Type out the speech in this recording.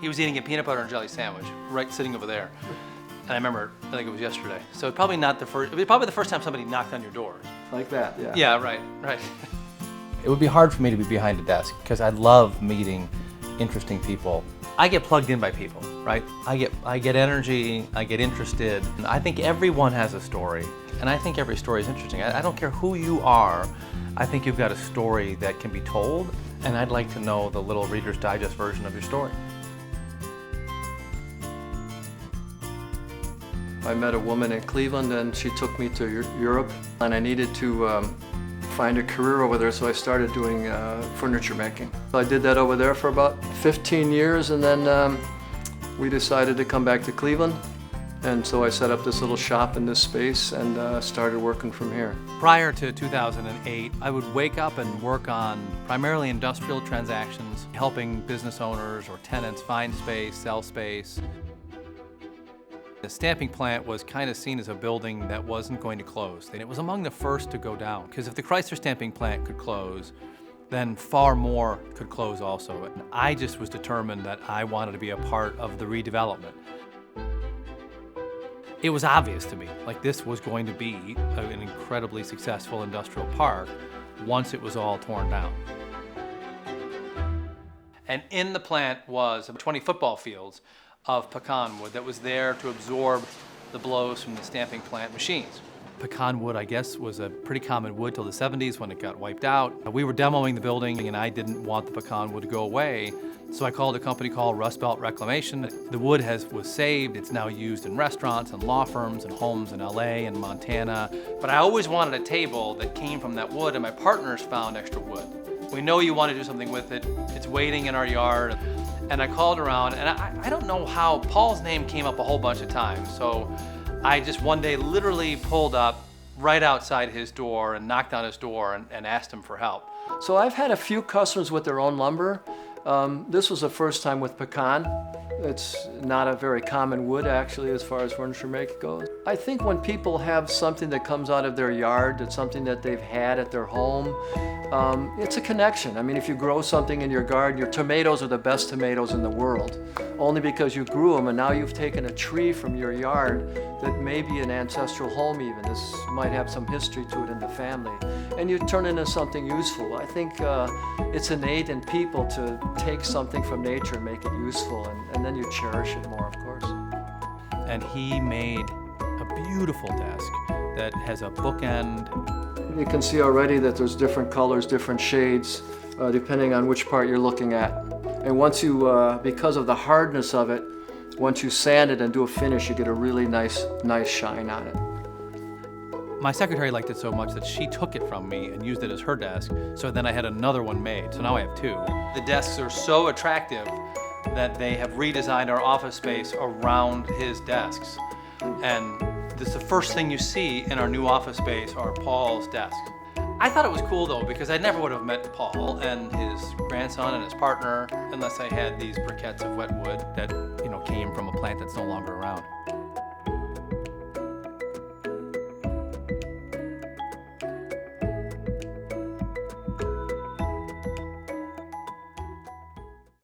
He was eating a peanut butter and jelly sandwich, right sitting over there. And I remember, I think it was yesterday. So probably not the first, it was probably the first time somebody knocked on your door. Like that, yeah. Yeah, right. It would be hard for me to be behind a desk because I love meeting interesting people. I get plugged in by people, right? I get energy, I get interested. I think everyone has a story, and I think every story is interesting. I don't care who you are, I think you've got a story that can be told, and I'd like to know the little Reader's Digest version of your story. I met a woman in Cleveland and she took me to Europe, and I needed to find a career over there, so I started doing furniture making. I did that over there for about 15 years, and then we decided to come back to Cleveland, and so I set up this little shop in this space and started working from here. Prior to 2008, I would wake up and work on primarily industrial transactions, helping business owners or tenants find space, sell space. The stamping plant was kind of seen as a building that wasn't going to close, and it was among the first to go down, because if the Chrysler stamping plant could close, then far more could close also. And I just was determined that I wanted to be a part of the redevelopment. It was obvious to me, like this was going to be an incredibly successful industrial park once it was all torn down. And in the plant was 20 football fields of pecan wood that was there to absorb the blows from the stamping plant machines. Pecan wood, I guess, was a pretty common wood till the 70s when it got wiped out. We were demoing the building and I didn't want the pecan wood to go away, so I called a company called Rust Belt Reclamation. The wood was saved. It's now used in restaurants and law firms and homes in LA and Montana. But I always wanted a table that came from that wood, and my partners found extra wood. We know you want to do something with it. It's waiting in our yard. And I called around, and I don't know how Paul's name came up a whole bunch of times. So I just one day literally pulled up right outside his door and knocked on his door and asked him for help. So I've had a few customers with their own lumber. This was the first time with pecan. It's not a very common wood, actually, as far as furniture making goes. I think when people have something that comes out of their yard, that's something that they've had at their home, it's a connection. I mean, if you grow something in your garden, your tomatoes are the best tomatoes in the world, only because you grew them, and now you've taken a tree from your yard that may be an ancestral home even. This might have some history to it in the family, and you turn it into something useful. I think it's innate in people to take something from nature and make it useful, and then you cherish it more, of course. And he made a beautiful desk that has a bookend. You can see already that there's different colors, different shades, depending on which part you're looking at. And once you, because of the hardness of it, once you sand it and do a finish, you get a really nice shine on it. My secretary liked it so much that she took it from me and used it as her desk, so then I had another one made, so now I have two. The desks are so attractive that they have redesigned our office space around his desks. And this is the first thing you see in our new office space are Paul's desks. I thought it was cool though, because I never would have met Paul and his grandson and his partner unless I had these briquettes of wet wood that came from a plant that's no longer around.